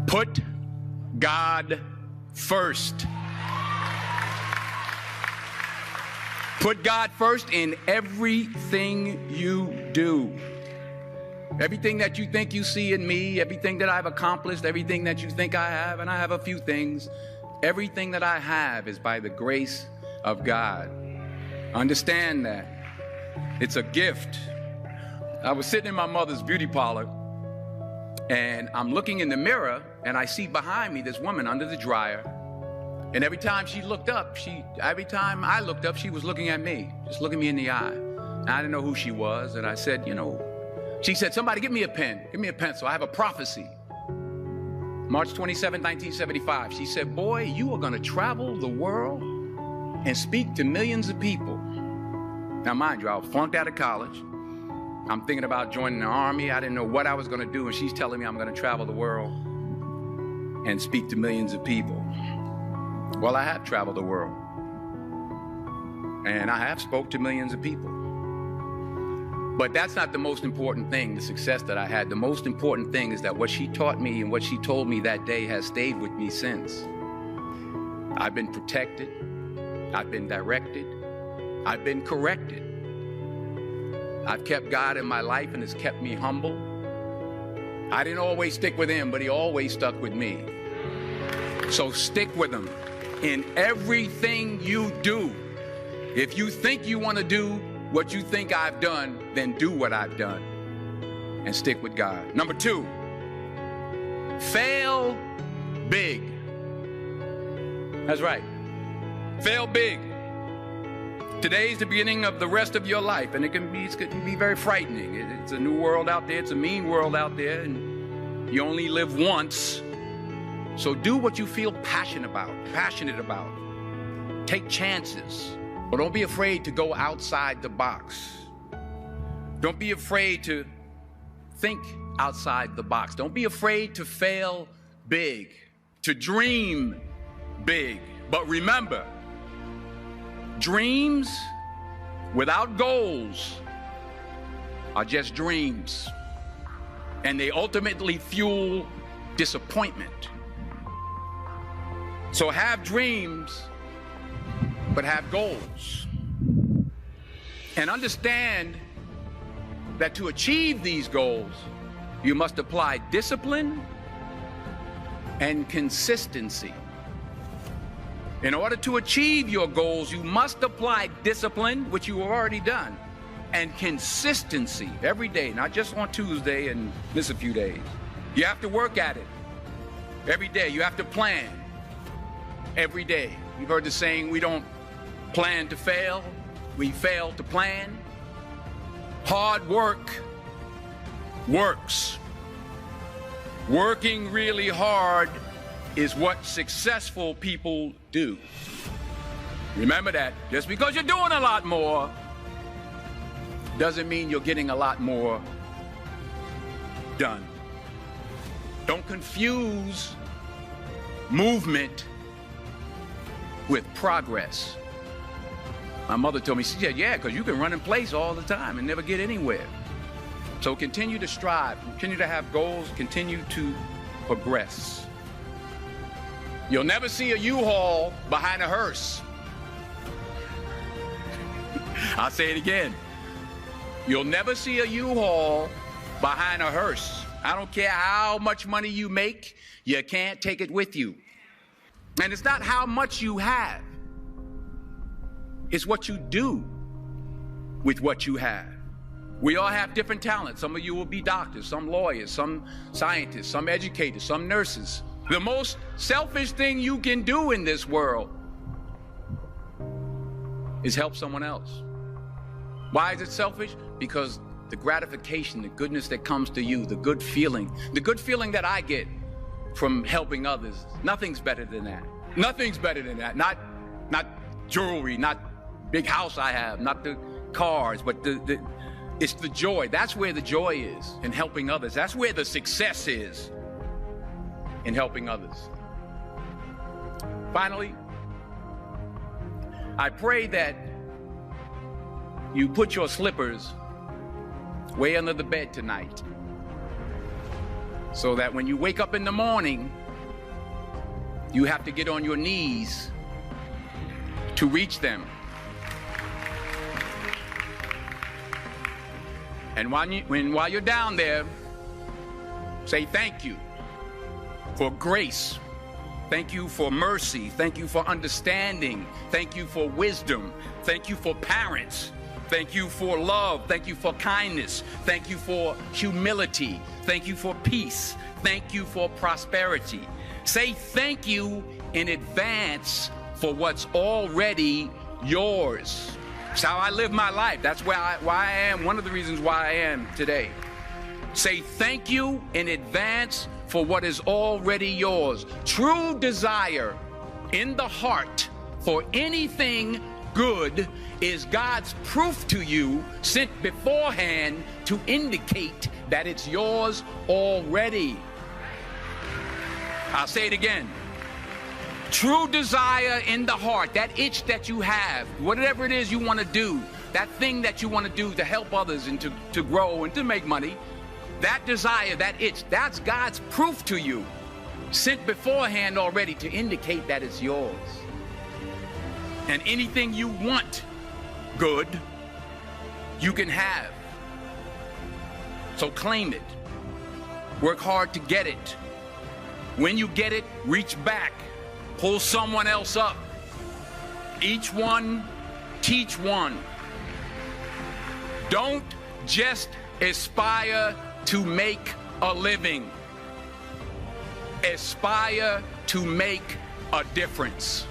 Put God first. Put God first in everything you do. Everything that you think you see in me, everything that I've accomplished, everything that you think I have, and I have a few things, everything that I have is by the grace of God. Understand that. It's a gift. I was sitting in my mother's beauty parlor, and I'm looking in the mirror, and I see behind me this woman under the dryer. And every time she looked up, every time I looked up, she was looking at me, just looking me in the eye. And I didn't know who she was, and I said, she said, somebody give me a pen, give me a pencil. I have a prophecy. March 27, 1975. She said, boy, you are going to travel the world and speak to millions of people. Now, mind you, I was flunked out of college. I'm thinking about joining the army. I didn't know what I was going to do, and she's telling me I'm going to travel the world and speak to millions of people. Well, I have traveled the world, and I have spoke to millions of people. But that's not the most important thing, the success that I had. The most important thing is that what she taught me and what she told me that day has stayed with me since. I've been protected. I've been directed. I've been corrected. I've kept God in my life, and it's kept me humble. I didn't always stick with him, but he always stuck with me. So stick with him in everything you do. If you think you want to do what you think I've done, then do what I've done and stick with God. Number 2, fail big. That's right. Fail big. Today's the beginning of the rest of your life, and it can be very frightening. It's a new world out there. It's a mean world out there, and you only live once. So do what you feel passionate about. Take chances. But don't be afraid to go outside the box. Don't be afraid to think outside the box. Don't be afraid to fail big, to dream big. But remember, dreams without goals are just dreams, and they ultimately fuel disappointment. So have dreams, but have goals. And understand that to achieve these goals, you must apply discipline and consistency. In order to achieve your goals, you must apply discipline, which you have already done, and consistency every day, not just on Tuesday and miss a few days. You have to work at it every day. You have to plan every day. You've heard the saying, we don't plan to fail, we fail to plan. Hard work works. Working really hard is what successful people do. Remember that. Just because you're doing a lot more doesn't mean you're getting a lot more done. Don't confuse movement with progress. My mother told me, she said, yeah, because you can run in place all the time and never get anywhere. So continue to strive, continue to have goals, continue to progress. You'll never see a U-Haul behind a hearse. I'll say it again. You'll never see a U-Haul behind a hearse. I don't care how much money you make, you can't take it with you. And it's not how much you have. It's what you do with what you have. We all have different talents. Some of you will be doctors, some lawyers, some scientists, some educators, some nurses. The most selfish thing you can do in this world is help someone else. Why is it selfish? Because the gratification, the goodness that comes to you, the good feeling that I get from helping others, nothing's better than that. Nothing's better than that. Not jewelry, not big house I have, not the cars, but it's the joy. That's where the joy is, in helping others. That's where the success is, in helping others. Finally, I pray that you put your slippers way under the bed tonight. so that when you wake up in the morning, you have to get on your knees to reach them. And while you're down there, say thank you for grace. Thank you for mercy. Thank you for understanding. Thank you for wisdom. Thank you for parents. Thank you for love. Thank you for kindness. Thank you for humility. Thank you for peace. Thank you for prosperity. Say thank you in advance for what's already yours. It's how I live my life. That's why I am, one of the reasons why I am today. Say thank you in advance for what is already yours. True desire in the heart for anything good is God's proof to you, sent beforehand to indicate that it's yours already. I'll say it again. True desire in the heart, that itch that you have, whatever it is you want to do, that thing that you want to do to help others and to grow and to make money, that desire, that itch, that's God's proof to you, sent beforehand already to indicate that it's yours. And anything you want good, you can have. So claim it. Work hard to get it. When you get it, reach back. Pull someone else up. Each one, teach one. Don't just aspire to make a living. Aspire to make a difference.